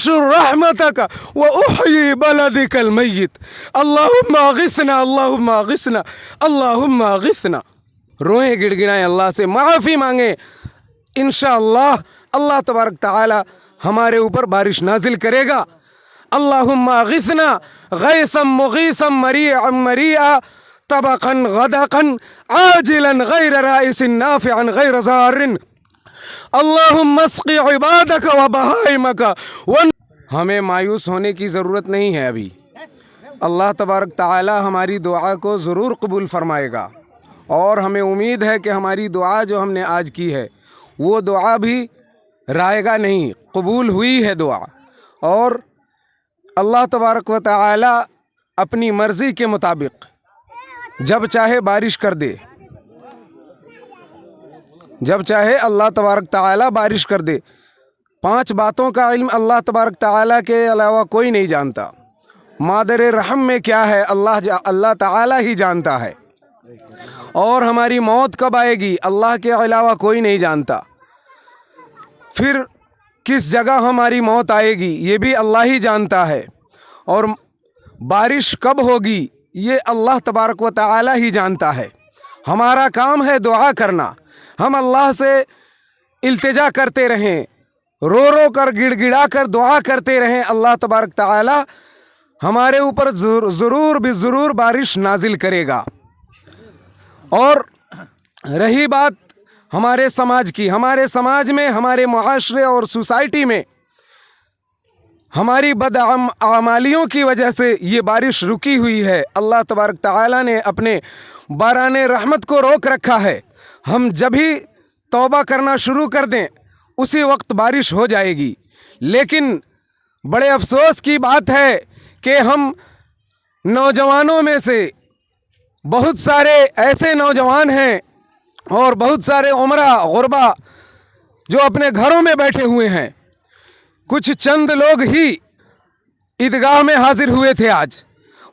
انشر رحمتك وأحيي بلدك الميت اللهم اغثنا اللهم اغثنا اللهم اغثنا. روئیں گڑ گڑائیں اللہ سے معافی مانگیں. انشاءاللہ اللہ تبارک تعالی ہمارے اوپر بارش نازل کرے گا. اللہم اغثنا غیثا مغیثا مریعا مریعا طبقا غدقا عاجلا غیر رائس نافعا غیر ضار. اللہم اسقی عبادک و بہائمک. ہمیں مایوس ہونے کی ضرورت نہیں ہے. ابھی اللہ تبارک تعالی ہماری دعا کو ضرور قبول فرمائے گا، اور ہمیں امید ہے کہ ہماری دعا جو ہم نے آج کی ہے وہ دعا بھی رائے گا نہیں، قبول ہوئی ہے دعا. اور اللہ تبارک و تعالی اپنی مرضی کے مطابق جب چاہے بارش کر دے، جب چاہے اللہ تبارک تعالی بارش کر دے. 5 باتوں کا علم اللہ تبارک تعالی کے علاوہ کوئی نہیں جانتا. مادر رحم میں کیا ہے اللہ تعالی ہی جانتا ہے. اور ہماری موت کب آئے گی اللہ کے علاوہ کوئی نہیں جانتا. پھر کس جگہ ہماری موت آئے گی یہ بھی اللہ ہی جانتا ہے. اور بارش کب ہوگی یہ اللہ تبارک و تعالی ہی جانتا ہے. ہمارا کام ہے دعا کرنا. ہم اللہ سے التجا کرتے رہیں، رو رو کر گڑ گڑا کر دعا کرتے رہیں. اللہ تبارک تعالی ہمارے اوپر ضرور بضرور بارش نازل کرے گا. اور رہی بات ہمارے سماج کی، ہمارے سماج میں، ہمارے معاشرے اور سوسائٹی میں ہماری بدعمالیوں کی وجہ سے یہ بارش رکی ہوئی ہے. اللہ تبارک تعالی نے اپنے باران رحمت کو روک رکھا ہے. ہم جب ہی توبہ کرنا شروع کر دیں اسی وقت بارش ہو جائے گی. لیکن بڑے افسوس کی بات ہے کہ ہم نوجوانوں میں سے بہت سارے ایسے نوجوان ہیں اور بہت سارے عمرہ غربا جو اپنے گھروں میں بیٹھے ہوئے ہیں. کچھ چند لوگ ہی عیدگاہ میں حاضر ہوئے تھے. آج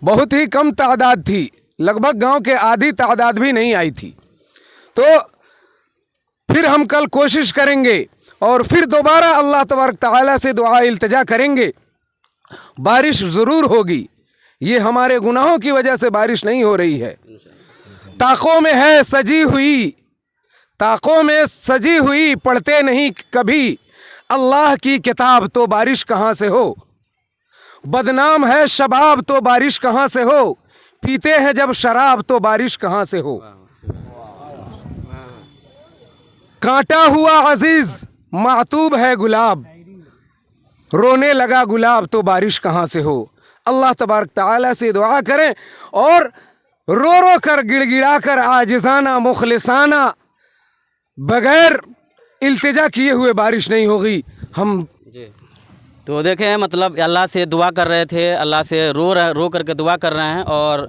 بہت ہی کم تعداد تھی، لگ بھگ گاؤں کے آدھی تعداد بھی نہیں آئی تھی. تو پھر ہم کل کوشش کریں گے اور پھر دوبارہ اللہ تبارک تعالی سے دعا التجا کریں گے. بارش ضرور ہوگی. یہ ہمارے گناہوں کی وجہ سے بارش نہیں ہو رہی ہے. طاقوں میں ہے سجی ہوئی، طاقوں میں سجی ہوئی، پڑھتے نہیں کبھی اللہ کی کتاب تو بارش کہاں سے ہو. بدنام ہے شباب تو بارش کہاں سے ہو. پیتے ہیں جب شراب تو بارش کہاں سے ہو. کانٹا ہوا عزیز معطوب ہے گلاب، رونے لگا گلاب تو بارش کہاں سے ہو. اللہ تبارک تعالی سے دعا کریں اور رو رو کر گڑ گڑا کر عاجزانہ مخلصانہ بغیر التجا کیے ہوئے بارش نہیں ہوگی. ہم تو دیکھیں مطلب اللہ سے دعا کر رہے تھے، اللہ سے رو کر کے دعا کر رہے ہیں. اور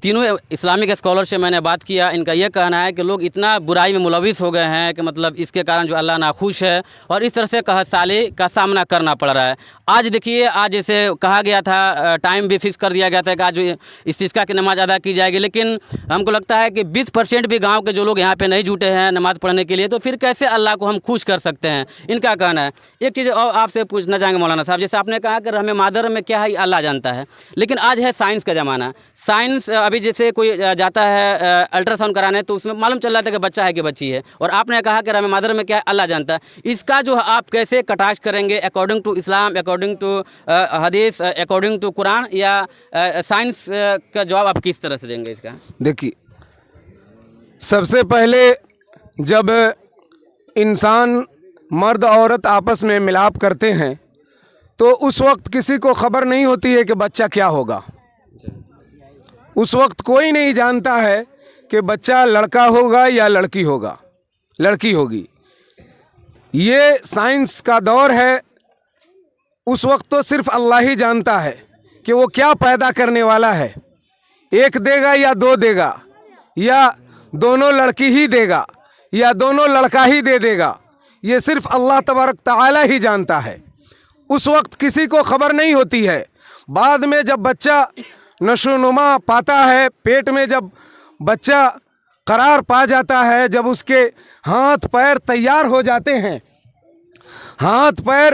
تینوں اسلامک اسکالر سے میں نے بات کیا، ان کا یہ کہنا ہے کہ لوگ اتنا برائی میں ملوث ہو گئے ہیں کہ مطلب اس کے کارن جو اللہ ناخوش ہے اور اس طرح سے قحط سالی کا سامنا کرنا پڑ رہا ہے. آج دیکھیے، آج جیسے کہا گیا تھا، ٹائم بھی فکس کر دیا گیا تھا کہ آج استسقاء کی نماز ادا کی جائے گی، لیکن ہم کو لگتا ہے کہ 20% بھی گاؤں کے جو لوگ یہاں پہ نہیں جھوٹے ہیں نماز پڑھنے کے لیے، تو پھر کیسے اللہ کو ہم خوش کر سکتے ہیں. ان کا کہنا ہے. ایک چیز اور آپ سے پوچھنا چاہیں گے مولانا صاحب، جیسے آپ نے کہا کہ ہمیں مادر میں کیا ہے یہ اللہ جانتا ہے، لیکن آج ہے سائنس کا زمانہ. سائنس ابھی جیسے کوئی جاتا ہے الٹرا ساؤنڈ کرانے تو اس میں معلوم چل رہا تھا کہ بچہ ہے کہ بچی ہے، اور آپ نے کہا کہ ہمیں مادر میں کیا ہے اللہ جانتا ہے. اس کا جو آپ کیسے کٹاش کریں گے according to Islam, according to hadith, according to Quran, یا سائنس کا جواب آپ کس طرح سے دیں گے اس کا؟ دیکھیے، سب سے پہلے جب انسان مرد عورت آپس میں ملاپ کرتے ہیں تو اس وقت کسی کو خبر نہیں ہوتی ہے کہ بچہ کیا ہوگا. اس وقت کوئی نہیں جانتا ہے کہ بچہ لڑکا ہوگا یا لڑکی ہوگی. یہ سائنس کا دور ہے. اس وقت تو صرف اللہ ہی جانتا ہے کہ وہ کیا پیدا کرنے والا ہے. ایک دے گا یا 2 دے گا، یا دونوں لڑکی ہی دے گا، یا دونوں لڑکا ہی دے دے گا. یہ صرف اللہ تبارک تعالی ہی جانتا ہے. اس وقت کسی کو خبر نہیں ہوتی ہے. بعد میں جب بچہ نشو و نما پاتا ہے، پیٹ میں جب بچہ قرار پا جاتا ہے، جب اس کے ہاتھ پیر تیار ہو جاتے ہیں، ہاتھ پیر